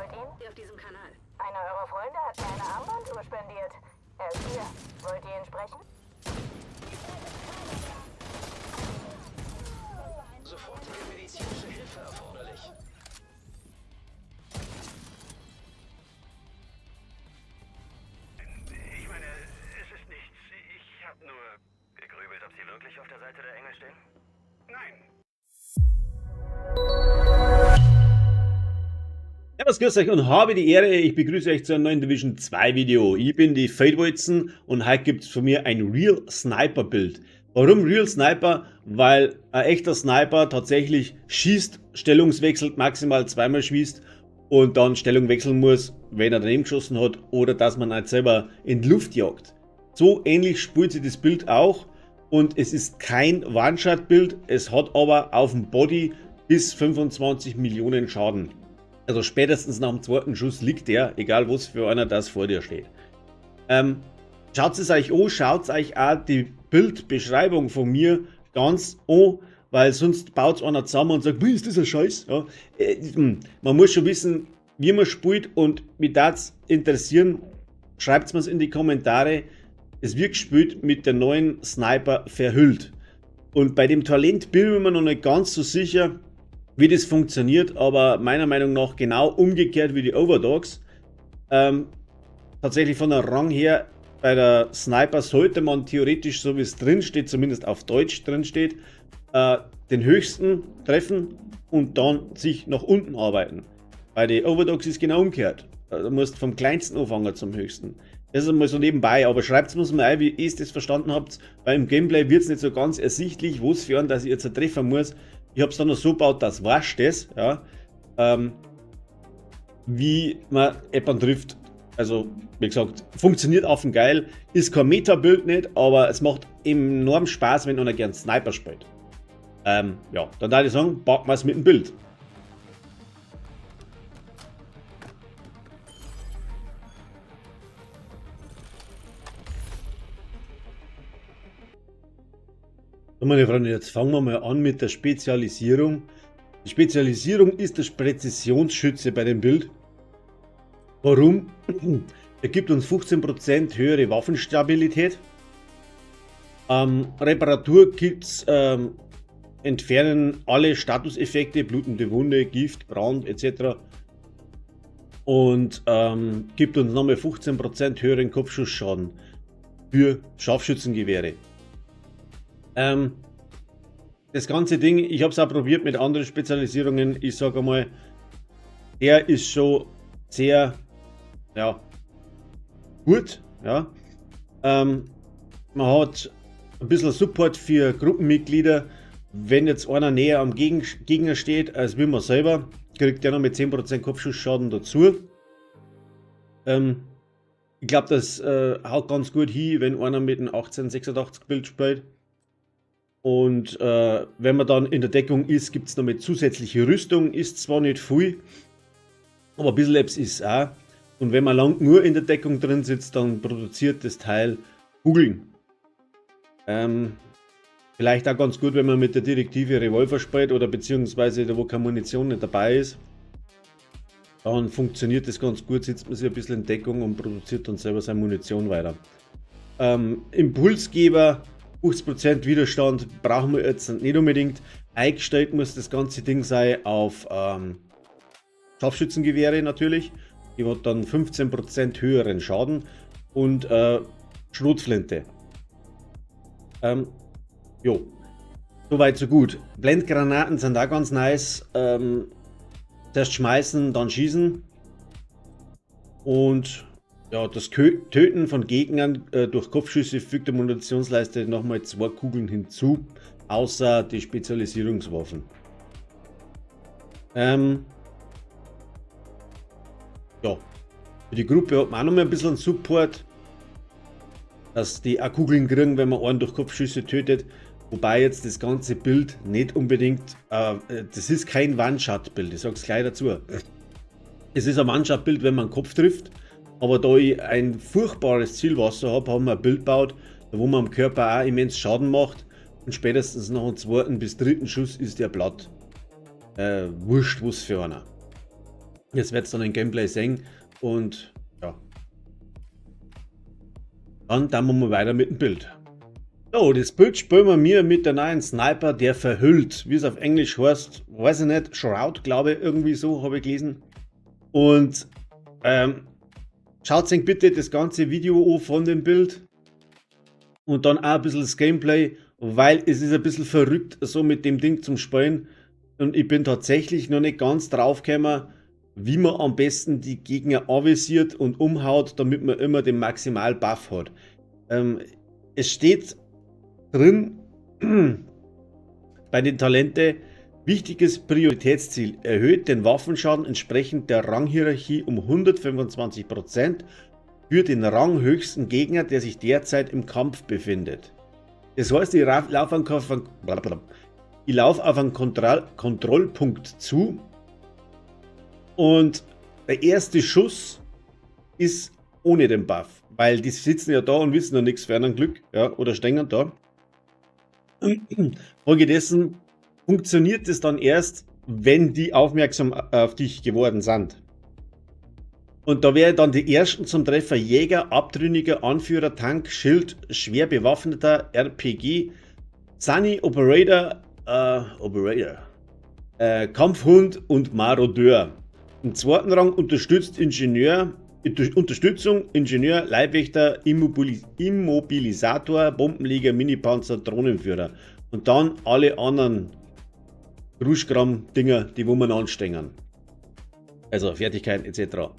wollt ihn? Auf diesem Kanal. Einer eurer Freunde hat mir eine Armbanduhr spendiert. Er ist hier. Wollt ihr ihn sprechen? Sofortige medizinische Hilfe erforderlich. Ich meine, es ist nichts. Ich habe nur gegrübelt, ob Sie wirklich auf der Seite der Engel stehen. Nein. Ja, was grüß euch und habe die Ehre, ich begrüße euch zu einem neuen Division 2 Video. Ich bin die Fadewolzen und heute gibt es von mir ein Real Sniper Bild. Warum Real Sniper? Weil ein echter Sniper tatsächlich schießt, stellungswechselt, maximal zweimal schießt und dann Stellung wechseln muss, wenn er daneben geschossen hat oder dass man halt selber in die Luft jagt. So ähnlich spielt sich das Bild auch und es ist kein One-Shot-Bild, es hat aber auf dem Body bis 25 Millionen Schaden. Also spätestens nach dem zweiten Schuss liegt der, egal was für einer das vor dir steht. Schaut es euch an, schaut euch auch die Bildbeschreibung von mir ganz an, weil sonst baut es einer zusammen und sagt, wie ist das ein Scheiß? Ja, man muss schon wissen, wie man spielt und mich das interessieren, schreibt es mir in die Kommentare. Es wird gespielt mit der neuen Sniper verhüllt. Und bei dem Talent bin ich mir noch nicht ganz so sicher, wie das funktioniert, aber meiner Meinung nach genau umgekehrt wie die Overdogs. Tatsächlich von der Rang her, bei der Sniper sollte man theoretisch, so wie es drin steht, zumindest auf Deutsch drin steht, den höchsten treffen und dann sich nach unten arbeiten. Bei den Overdogs ist genau umgekehrt. Du musst vom kleinsten anfangen zum höchsten. Das ist einmal so nebenbei, aber schreibt es mir mal ein, wie ihr das verstanden habt, weil im Gameplay wird es nicht so ganz ersichtlich, was für einen, dass ich jetzt treffen muss. Ich habe es dann noch so gebaut, dass was das, ja, wie man jemanden trifft. Also, wie gesagt, funktioniert auf dem geil, ist kein Meta-Bild nicht, aber es macht enorm Spaß, wenn einer gern Sniper spielt. Ja, dann würde ich sagen, packen wir es mit dem Bild. So, meine Freunde, jetzt fangen wir mal an mit der Spezialisierung. Die Spezialisierung ist der Präzisionsschütze bei dem Bild. Warum? Er gibt uns 15% höhere Waffenstabilität. Reparatur gibt es, entfernen alle Statuseffekte, blutende Wunde, Gift, Brand etc. Und gibt uns nochmal 15% höheren Kopfschussschaden für Scharfschützengewehre. Das ganze Ding, ich habe es auch probiert mit anderen Spezialisierungen. Ich sage mal, der ist schon sehr, ja, gut. Ja. Man hat ein bisschen Support für Gruppenmitglieder. Wenn jetzt einer näher am Gegner steht, als will man selber, kriegt der noch mit 10% Kopfschussschaden dazu. Ich glaube, das haut ganz gut hin, wenn einer mit einem 1886 Bild spielt. Und wenn man dann in der Deckung ist, gibt es noch mit zusätzliche Rüstung. Ist zwar nicht viel, aber ein bisschen etwas ist auch. Und wenn man lang nur in der Deckung drin sitzt, dann produziert das Teil Kugeln. Vielleicht auch ganz gut, wenn man mit der Direktive Revolver spielt oder beziehungsweise da wo keine Munition nicht dabei ist. Dann funktioniert das ganz gut, sitzt man sich ein bisschen in Deckung und produziert dann selber seine Munition weiter. Impulsgeber, 50% Widerstand brauchen wir jetzt nicht unbedingt. Eingestellt muss das ganze Ding sein auf Scharfschützengewehre natürlich. Die hat dann 15% höheren Schaden und Schrotflinte. Jo, soweit so gut. Blendgranaten sind auch ganz nice. Zuerst schmeißen, dann schießen. Und ja, das Töten von Gegnern durch Kopfschüsse fügt der Munitionsleiste nochmal 2 Kugeln hinzu, außer die Spezialisierungswaffen. Ja, für die Gruppe hat man auch nochmal ein bisschen Support, dass die auch Kugeln kriegen, wenn man einen durch Kopfschüsse tötet. Wobei jetzt das ganze Bild nicht unbedingt, das ist kein One-Shot-Bild, ich sage es gleich dazu. Es ist ein One-Shot-Bild, wenn man den Kopf trifft. Aber da ich ein furchtbares Zielwasser habe, haben wir ein Bild gebaut, wo man am Körper auch immens Schaden macht. Und spätestens nach dem 2. bis 3. Schuss ist der platt. Wurscht was für einer. Jetzt wird es dann im Gameplay sehen und ja. Dann wir mal weiter mit dem Bild. So, das Bild spielen wir mir mit der neuen Sniper, der verhüllt, wie es auf Englisch heißt, weiß ich nicht, Shroud, glaube ich, irgendwie so, habe ich gelesen. Und schaut euch bitte das ganze Video an von dem Bild und dann auch ein bisschen das Gameplay, weil es ist ein bisschen verrückt, so mit dem Ding zum Spielen. Und ich bin tatsächlich noch nicht ganz drauf gekommen, wie man am besten die Gegner avisiert und umhaut, damit man immer den Maximal-Buff hat. Es steht drin bei den Talente, wichtiges Prioritätsziel, erhöht den Waffenschaden entsprechend der Ranghierarchie um 125% für den ranghöchsten Gegner, der sich derzeit im Kampf befindet. Das heißt, ich laufe auf einen Kontrollpunkt zu und der erste Schuss ist ohne den Buff, weil die sitzen ja da und wissen noch nichts für einen Glück, ja, oder stehen da. Folgedessen funktioniert es dann erst, wenn die aufmerksam auf dich geworden sind. Und da wäre dann die ersten zum Treffer Jäger, Abtrünniger, Anführer, Tank, Schild, schwer bewaffneter, RPG, Sunny, Operator, Kampfhund und Marodeur. Im zweiten Rang Unterstützung, Ingenieur, Leibwächter, Immobilisator, Bombenleger, Minipanzer, Drohnenführer. Und dann alle anderen Gruschgramm-Dinger, die wo man anstängen. Also Fertigkeiten etc.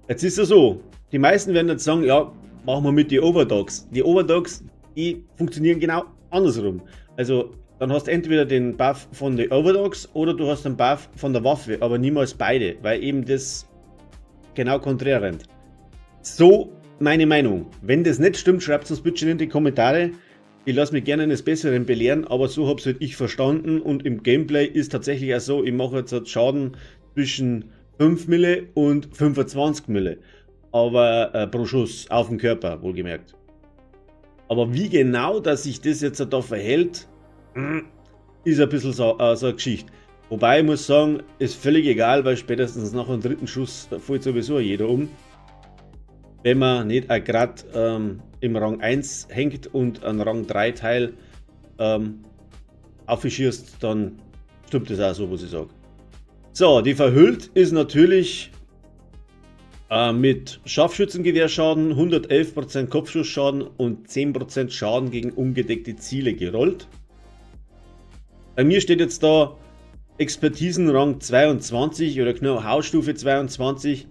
Jetzt ist es so, die meisten werden jetzt sagen, ja, machen wir mit den Overdogs. Die Overdogs, die funktionieren genau andersrum. Also dann hast du entweder den Buff von den Overdogs oder du hast den Buff von der Waffe, aber niemals beide, weil eben das genau konträr rennt. So meine Meinung. Wenn das nicht stimmt, schreibt es uns bitte in die Kommentare. Ich lasse mich gerne eines Besseren belehren, aber so habe es halt ich verstanden und im Gameplay ist tatsächlich auch so, ich mache jetzt halt Schaden zwischen 5 Mille und 25 Mille, aber pro Schuss auf den Körper, wohlgemerkt. Aber wie genau, dass sich das jetzt da verhält, ist ein bisschen so eine Geschichte. Wobei ich muss sagen, ist völlig egal, weil spätestens nach dem dritten Schuss fällt sowieso jeder um. Wenn man nicht gerade im Rang 1 hängt und ein Rang 3 Teil aufschießt, dann stimmt das auch so, was ich sage. So, die verhüllt ist natürlich mit Scharfschützengewehrschaden, 111% Kopfschussschaden und 10% Schaden gegen ungedeckte Ziele gerollt. Bei mir steht jetzt da Expertisenrang 22 oder genau Hausstufe 22.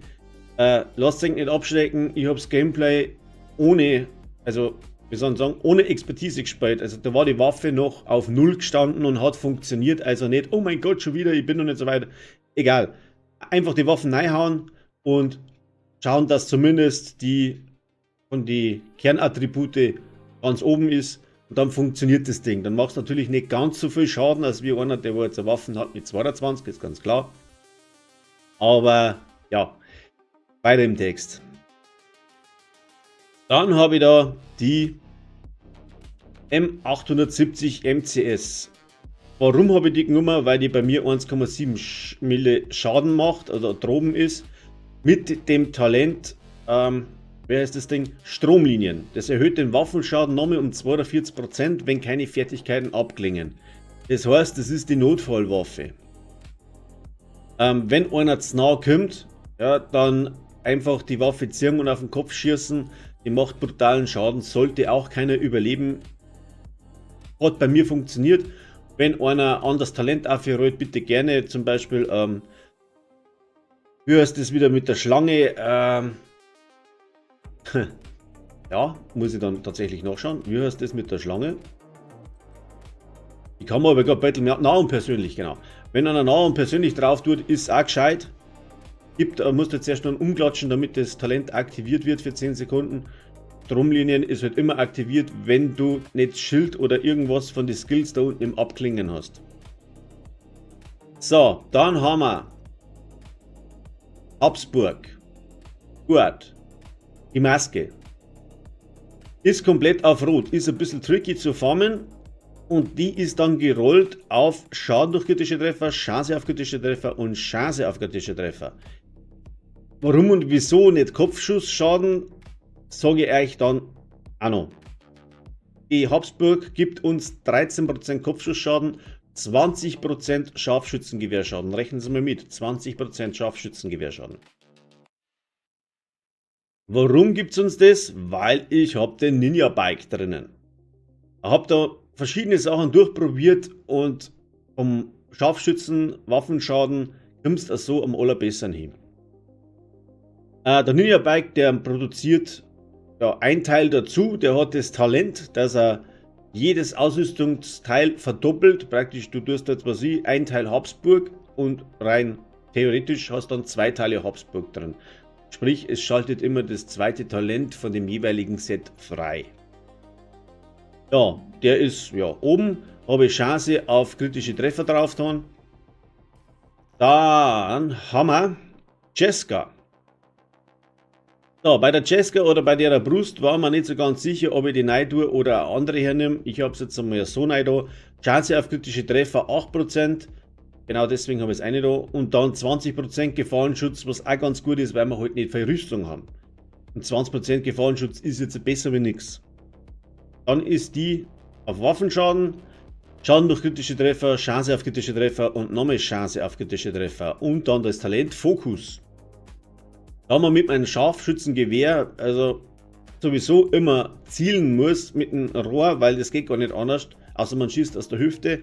Lasst euch nicht abschrecken, ich habe das Gameplay ohne, also wir sollen sagen, ohne Expertise gespielt. Also da war die Waffe noch auf 0 gestanden und hat funktioniert, also nicht, oh mein Gott, schon wieder, ich bin noch nicht so weit. Egal, einfach die Waffen reinhauen und schauen, dass zumindest die von den Kernattribute ganz oben ist. Und dann funktioniert das Ding. Dann macht es natürlich nicht ganz so viel Schaden, als wie einer, der jetzt eine Waffe hat mit 22, ist ganz klar. Aber ja, weiter im Text. Dann habe ich da die M870 MCS. Warum habe ich die genommen? Weil die bei mir 1,7 Mille Schaden macht, also droben ist. Mit dem Talent, wer ist das Ding? Stromlinien. Das erhöht den Waffenschaden nochmal um 42%, wenn keine Fertigkeiten abklingen. Das heißt, das ist die Notfallwaffe. Wenn einer zu nah kommt, ja, dann einfach die Waffe ziehen und auf den Kopf schießen. Die macht brutalen Schaden, sollte auch keiner überleben. Hat bei mir funktioniert. Wenn einer anderes Talent aufrollt, bitte gerne. Zum Beispiel, wie heißt das wieder mit der Schlange? Ja, muss ich dann tatsächlich nachschauen. Wie heißt das mit der Schlange? Ich kann mir aber gerade Battle nah und persönlich, genau. Wenn einer nah und persönlich drauf tut, ist auch gescheit. Musst du zuerst noch umklatschen, damit das Talent aktiviert wird für 10 Sekunden. Stromlinien ist halt immer aktiviert, wenn du nicht Schild oder irgendwas von den Skills da unten im Abklingen hast. So, dann haben wir Habsburg. Gut. Die Maske. Ist komplett auf Rot. Ist ein bisschen tricky zu farmen. und die ist dann gerollt auf Schaden durch kritische Treffer, Chance auf kritische Treffer und Chance auf kritische Treffer. Warum und wieso nicht Kopfschussschaden, sage ich euch dann auch noch. Die Habsburg gibt uns 13% Kopfschussschaden, 20% Scharfschützengewehrschaden. Rechnen Sie mal mit, 20% Scharfschützengewehrschaden. Warum gibt es uns das? Weil ich habe den Ninja Bike drinnen. Ich habe da verschiedene Sachen durchprobiert und vom Scharfschützen, Waffenschaden kommst du so am allerbesseren hin. Der Ninja Bike, der produziert ein Teil dazu, der hat das Talent, dass er jedes Ausrüstungsteil verdoppelt. Praktisch, du tust jetzt was ich, ein Teil Habsburg und rein theoretisch hast dann 2 Teile Habsburg drin. Sprich, es schaltet immer das zweite Talent von dem jeweiligen Set frei. Ja, der ist oben, habe ich Chance auf kritische Treffer drauf tun. Dann haben wir Cesca. So, bei der Cesca oder bei der Brust war man nicht so ganz sicher, ob ich die rein tue oder eine andere hernehme. Ich habe es jetzt einmal so rein da. Chance auf kritische Treffer 8%. Genau deswegen habe ich es eine da. Und dann 20% Gefahrenschutz, was auch ganz gut ist, weil wir halt nicht viel Rüstung haben. Und 20% Gefahrenschutz ist jetzt besser wie nichts. Dann ist die auf Waffenschaden, Schaden durch kritische Treffer, Chance auf kritische Treffer und nochmal Chance auf kritische Treffer. Und dann das Talent Fokus. Da man mit meinem Scharfschützengewehr also sowieso immer zielen muss mit dem Rohr, weil das geht gar nicht anders, außer man schießt aus der Hüfte,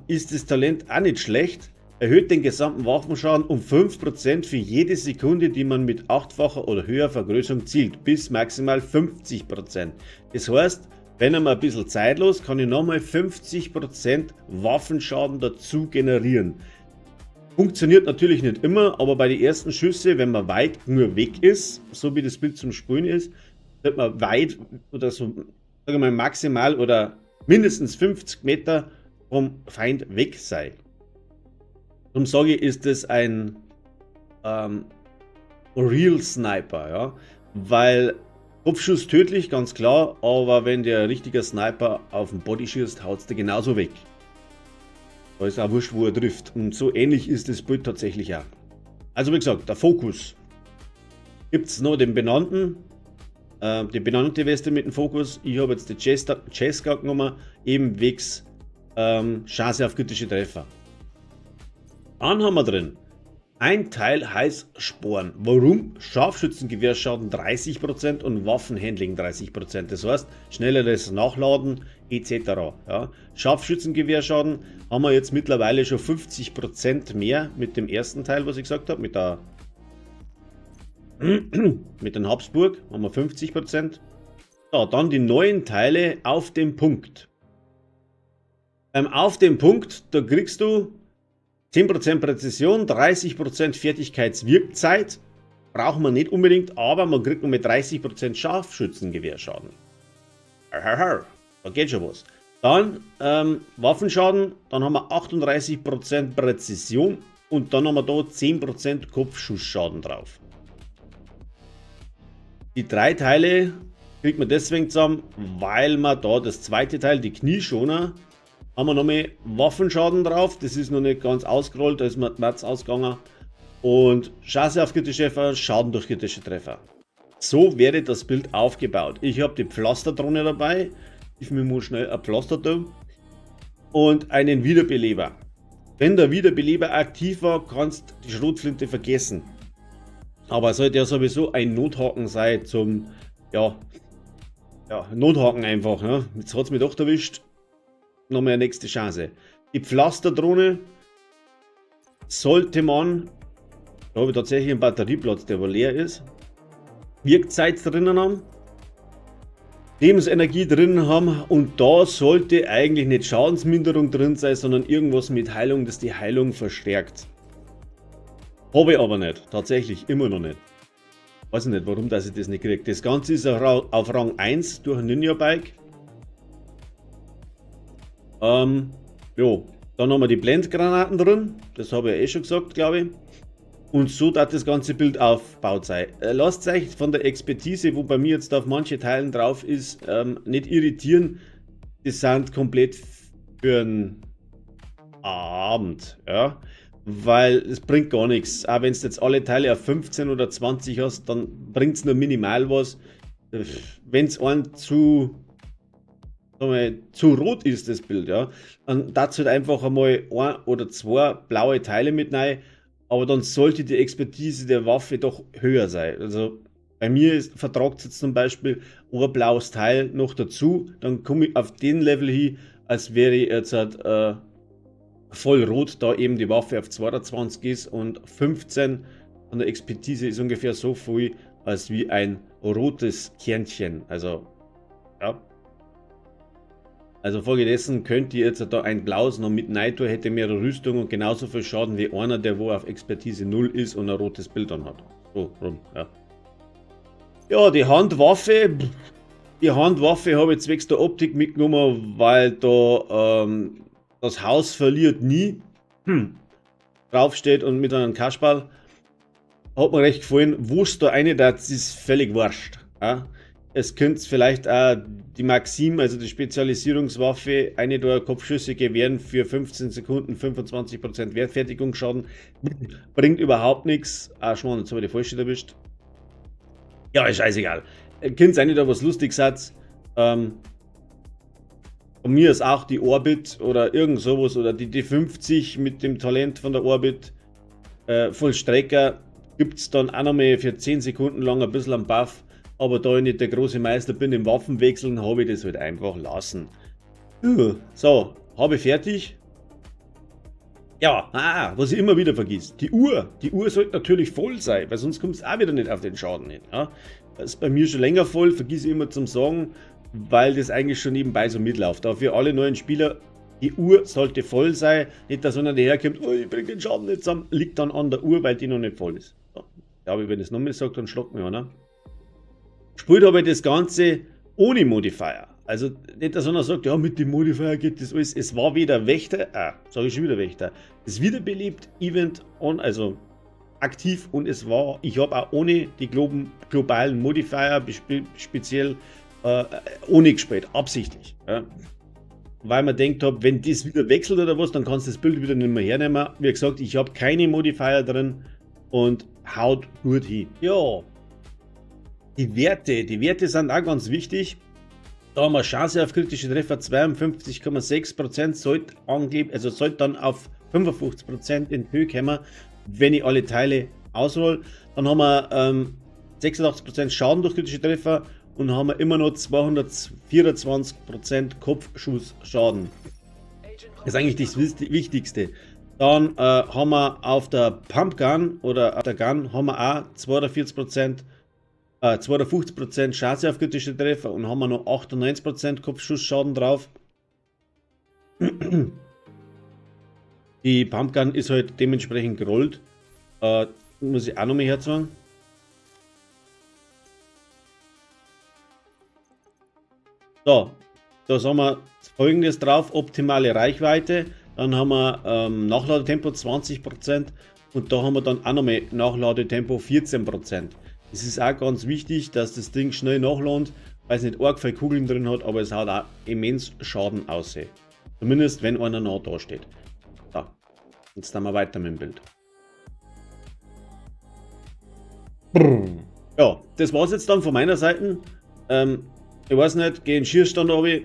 ist das Talent auch nicht schlecht. Erhöht den gesamten Waffenschaden um 5% für jede Sekunde, die man mit 8-facher oder höher Vergrößerung zielt, bis maximal 50%. Das heißt, wenn er mal ein bisschen zeitlos, kann ich nochmal 50% Waffenschaden dazu generieren. Funktioniert natürlich nicht immer, aber bei den ersten Schüsse, wenn man weit nur weg ist, so wie das Bild zum Sprühen ist, wird man weit oder so, sagen wir mal maximal oder mindestens 50 Meter vom Feind weg sein. Darum sage ich, ist das ein Real Sniper, ja, weil Kopfschuss tödlich, ganz klar, aber wenn der richtige Sniper auf den Body schießt, haut es dir genauso weg. Da ist auch wurscht, wo er trifft. Und so ähnlich ist das Bild tatsächlich auch. Also wie gesagt, der Fokus. Gibt es noch den benannten, die benannte Weste mit dem Fokus. Ich habe jetzt die Cesca genommen, eben wegs Chance auf kritische Treffer. Dann haben wir drin ein Teil Heißsporn. Warum? Scharfschützengewehrschaden 30% und Waffenhandling 30%. Das heißt, schnelleres Nachladen etc. Ja. Scharfschützengewehrschaden haben wir jetzt mittlerweile schon 50% mehr mit dem ersten Teil, was ich gesagt habe, mit den Habsburg haben wir 50%. Ja, dann die neuen Teile auf dem Punkt. Auf dem Punkt, da kriegst du 10% Präzision, 30% Fertigkeitswirkzeit, brauchen wir nicht unbedingt, aber man kriegt nur mit 30% Scharfschützengewehrschaden. Da geht schon was. Dann Waffenschaden, dann haben wir 38% Präzision und dann haben wir da 10% Kopfschussschaden drauf. Die 3 Teile kriegt man deswegen zusammen, weil man da das zweite Teil, die Knieschoner, haben wir nochmal Waffenschaden drauf, das ist noch nicht ganz ausgerollt, da ist mir März ausgegangen. Und Chance auf kritische Treffer, Schaden durch kritische Treffer. So wäre das Bild aufgebaut. Ich habe die Pflasterdrohne dabei, ich mir mal schnell ein Pflaster da und einen Wiederbeleber. Wenn der Wiederbeleber aktiv war, kannst du die Schrotflinte vergessen. Aber es sollte ja sowieso ein Nothaken sein zum, Nothaken einfach. Ne? Jetzt hat es mich doch erwischt. Nochmal eine nächste Chance. Die Pflasterdrohne sollte man, da habe ich tatsächlich einen Batterieplatz, der wohl leer ist, Wirkzeit drinnen haben, Lebensenergie drin haben und da sollte eigentlich nicht Schadensminderung drin sein, sondern irgendwas mit Heilung, das die Heilung verstärkt. Habe ich aber nicht, tatsächlich immer noch nicht. Weiß ich nicht, warum dass ich das nicht kriege. Das Ganze ist auf Rang 1 durch ein Ninja Bike. Dann haben wir die Blendgranaten drin, das habe ich ja schon gesagt, glaube ich. Und so darf das ganze Bild aufgebaut sein. Lasst euch von der Expertise, wo bei mir jetzt auf manche Teilen drauf ist, nicht irritieren. die sind komplett für einen Abend, ja. Weil es bringt gar nichts. Auch wenn du jetzt alle Teile auf 15 oder 20 hast, dann bringt es nur minimal was. Wenn es einen zu rot ist, das Bild, ja, dann dazu halt einfach einmal ein oder zwei blaue Teile mit rein, aber dann sollte die Expertise der Waffe doch höher sein. Also bei mir vertragt es jetzt zum Beispiel ein blaues Teil noch dazu, dann komme ich auf den Level hin, als wäre ich jetzt halt, voll rot, da eben die Waffe auf 22 ist und 15 an der Expertise ist ungefähr so viel als wie ein rotes Kernchen. Also, ja. Also folgedessen könnt ihr jetzt da ein blaues noch mit Nitro, hätte mehr Rüstung und genauso viel Schaden wie einer, der wo auf Expertise 0 ist und ein rotes Bild dann hat. So rum, ja. Ja, die Handwaffe habe ich zwecks der Optik mitgenommen, weil da das Haus verliert nie draufsteht und mit einem Kasperl. Hat mir recht gefallen. Wo es da eine, das ist völlig wurscht. Ja? Es könnte vielleicht auch die Maxim, also die Spezialisierungswaffe, eine der Kopfschüsse gewähren für 15 Sekunden 25% Wertfertigungsschaden. Bringt überhaupt nichts. Ah, schon, jetzt habe ich die falsche erwischt. Ja, ist scheißegal. Könnt ihr nicht da was Lustiges hat. Von mir ist auch die Orbit oder irgend sowas oder die D50 mit dem Talent von der Orbit Vollstrecker gibt es dann auch nochmal für 10 Sekunden lang ein bisschen am Buff, aber da ich nicht der große Meister bin im Waffenwechseln, habe ich das halt einfach lassen. So, habe ich fertig. Ja, was ich immer wieder vergiss, die Uhr sollte natürlich voll sein, weil sonst kommt es auch wieder nicht auf den Schaden hin. Ja? Das ist bei mir schon länger voll, vergiss ich immer zum Sagen, weil das eigentlich schon nebenbei so mitläuft. Aber für alle neuen Spieler, die Uhr sollte voll sein, nicht dass einer daherkommt, oh, ich bringe den Schaden nicht zusammen, liegt dann an der Uhr, weil die noch nicht voll ist. So. Ich glaube, wenn ich es nochmal sage, dann schlagt mich einer. Spielt aber das Ganze ohne Modifier. Also nicht, dass einer sagt, ja, mit dem Modifier geht das alles. Es war weder Wächter, sage ich schon wieder Wächter, das wiederbelebt Event on, also aktiv und es war, ich habe auch ohne die globalen Modifier speziell ohne gespielt, absichtlich. Ja. Weil man denkt, wenn das wieder wechselt oder was, dann kannst du das Bild wieder nicht mehr hernehmen. Wie gesagt, ich habe keine Modifier drin und haut gut hin. Ja, die Werte sind auch ganz wichtig. Da haben wir Chance auf kritische Treffer 52,6%, sollte dann auf 55% in Höhe kommen, wenn ich alle Teile ausroll. Dann haben wir 86% Schaden durch kritische Treffer und haben wir immer noch 224% Kopfschussschaden. Das ist eigentlich das Wichtigste. Dann haben wir auf der Pumpgun oder auf der Gun haben wir auch 250% Chance auf kritische Treffer und haben wir noch 98% Kopfschussschaden drauf. Die Pumpgun ist halt dementsprechend gerollt. Muss ich auch noch mal herzogen. So, da haben wir folgendes drauf: optimale Reichweite. Dann haben wir Nachladetempo 20% und da haben wir dann auch nochmal Nachladetempo 14%. Es ist auch ganz wichtig, dass das Ding schnell nachlädt, weil es nicht arg viele Kugeln drin hat, aber es hat auch immens Schaden aussehen. Zumindest wenn einer nah da steht. So, jetzt dann wir weiter mit dem Bild. Ja, das war es jetzt dann von meiner Seite. Ich weiß nicht, geh in den Schießstand runter.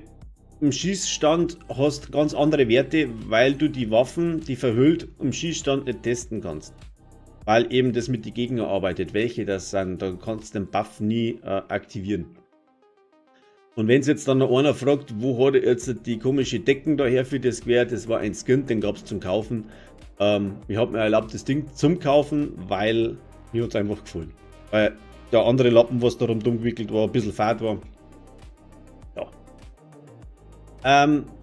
Im Schießstand hast du ganz andere Werte, weil du die Waffen, die verhüllt, im Schießstand nicht testen kannst. Weil eben das mit den Gegnern arbeitet, welche das sind, dann kannst du den Buff nie aktivieren. Und wenn es jetzt dann noch einer fragt, wo hat er jetzt die komische Decken daher für das Gewehr, das war ein Skin, den gab es zum Kaufen. Ich habe mir erlaubt, das Ding zum Kaufen, weil mir hat es einfach gefallen. Weil der andere Lappen, was darum dumm gewickelt war, ein bisschen fad war.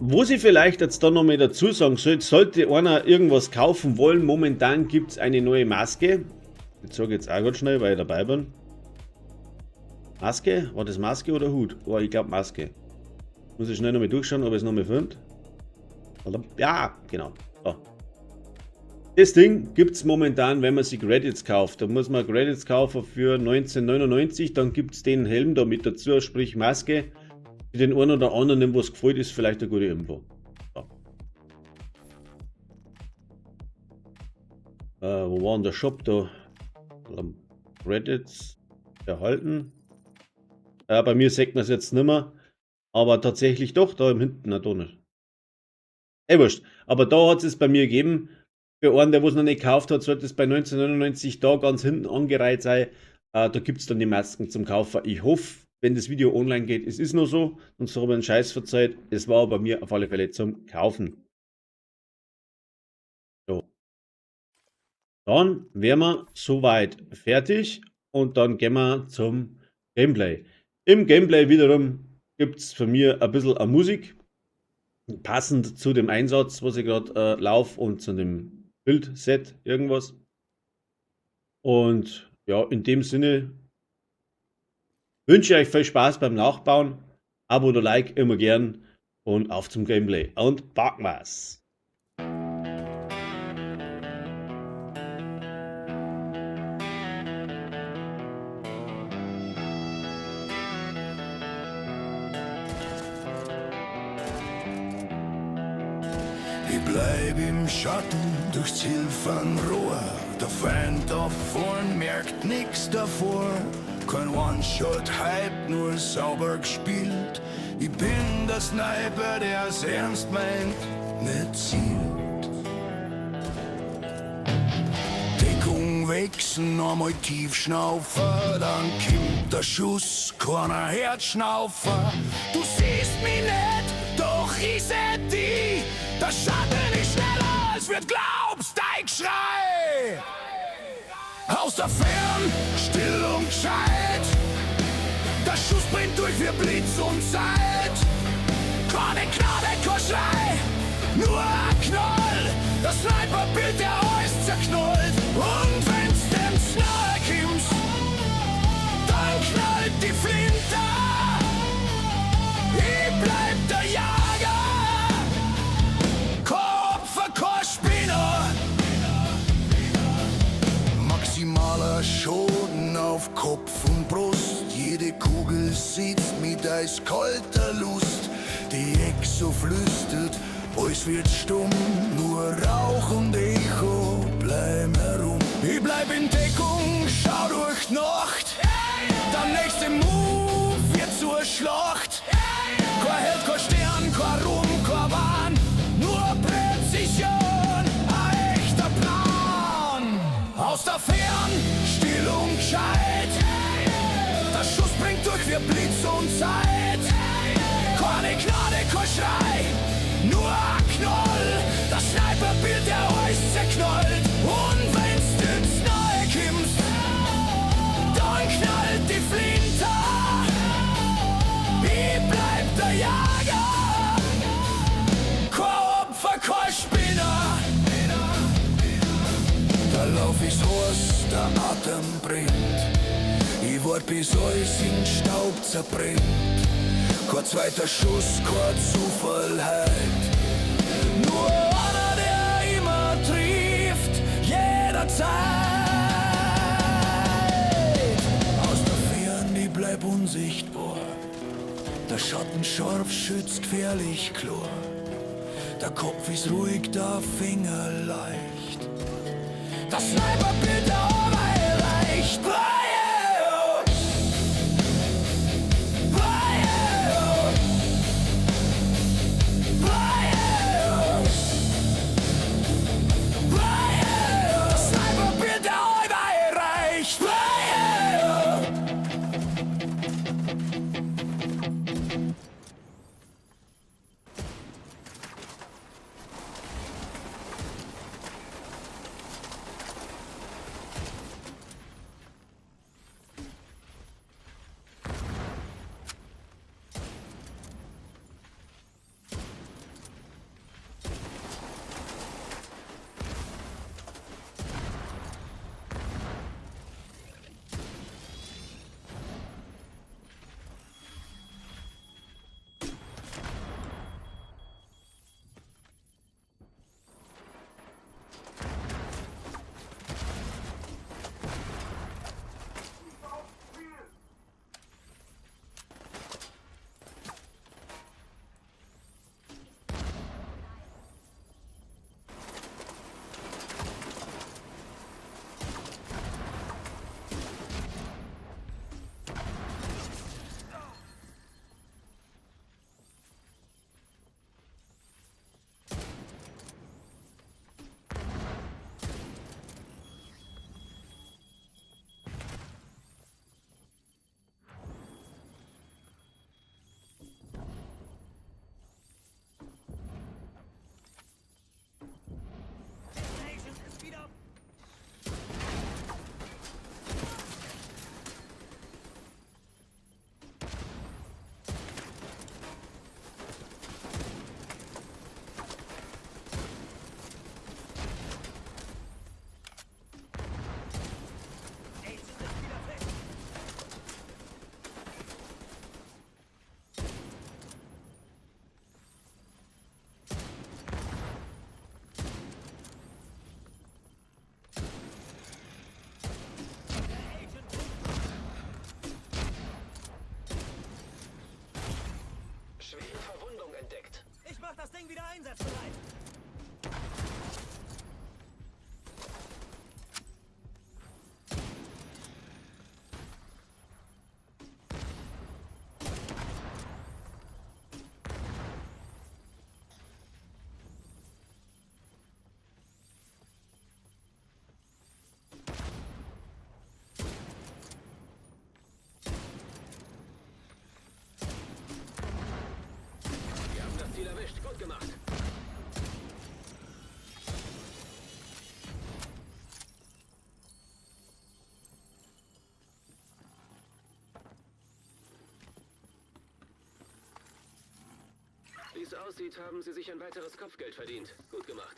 Wo sie vielleicht jetzt dann noch mal dazu sagen sollte einer irgendwas kaufen wollen, momentan gibt es eine neue Maske. Ich sage jetzt auch ganz schnell, weil ich dabei bin. Maske? War das Maske oder Hut? Oh, ich glaube Maske. Muss ich schnell noch mal durchschauen, ob es noch mal filmt. Ja, genau. So. Das Ding gibt es momentan, wenn man sich Credits kauft. Da muss man Credits kaufen für 19,99. Dann gibt es den Helm da mit dazu, sprich Maske. Für den einen oder anderen, dem was gefällt, ist vielleicht eine gute Info. Wo war denn der Shop da? Credits erhalten. Bei mir sagt man es jetzt nicht mehr. Aber tatsächlich doch, da im hinten, na da nicht. Wurscht. Aber da hat es bei mir gegeben. Für einen, der was noch nicht gekauft hat, sollte es bei 1999 da ganz hinten angereiht sein. Da gibt es dann die Masken zum Kaufen. Ich hoffe, wenn das Video online geht, es ist nur so. Sonst habe ich einen Scheiß verzeiht. Es war bei mir auf alle Fälle zum Kaufen. So. Dann wären wir soweit fertig. Und dann gehen wir zum Gameplay. Im Gameplay wiederum gibt es von mir ein bisschen Musik. Passend zu dem Einsatz, was ich gerade laufe und zu dem Bildset, irgendwas. Und ja, in dem Sinne wünsche ich euch viel Spaß beim Nachbauen. Abo oder Like immer gern und auf zum Gameplay. Und packen wir's! Ich bleib im Schatten durchs Hilfenrohr. Der Feind da vorn merkt nix davor. Kein One-Shot-Hype, nur sauber gespielt. Ich bin der Sniper, der's ernst meint, nicht zielt. Deckung wechseln, einmal tief schnaufen, dann kommt der Schuss, keiner Herzschnaufer. Du siehst mich nicht, doch ich seh dich. Der Schatten ist schneller, als wir glaubst, dein Geschrei. Aus der Fern, still und gescheit. Der Schuss brennt durch für Blitz und Zeit. Keine Gnade, kein Schrei, nur ein Knall. Das Sniperbild, der alles zerknallt. Und wenn's dem nahe kommst, dann knallt die Flinte. Ich bleib der Jager. Kein Spinner. Maximaler Schaden auf Kopf und Brust. Jede Kugel sitzt mit eiskalter Lust. Die Exo flüstert, alles wird stumm. Nur Rauch und Echo bleiben herum. Ich bleib in Deckung, schau durch die Nacht. Der nächste Move wird zur Schlacht. Kein Held, kein Stern, kein Ruhm, kein Wahn. Nur Präzision, ein echter Plan. Aus der Fern, still und gescheit. Der Schuss bringt durch wie Blitz und Zeit. Keine Gnade, kein Schrei, nur ein Knoll. Das Sniperbild, der alles zerknallt. Und wenn's ins Neue kommst, dann knallt die Flinte. Ich bleib der Jager. Kein Spinner. Der Lauf ist heiß, der Atem brennt. Ich wart bis alles in Staub zerbrennt. Kein zweiter Schuss, kein Zufall heut. Nur einer, der immer trifft, jederzeit. Aus der Ferne, ich bleib unsichtbar. Der Schatten scharf schützt gefährlich klar. Der Kopf ist ruhig, der Finger leicht. Das Sniperbild der Arbeit reicht. Das Sniperbild der Arbeit reicht. Einsatzbereit. Wir haben das Ziel erwischt. Gut gemacht. Wie es aussieht, haben Sie sich ein weiteres Kopfgeld verdient. Gut gemacht.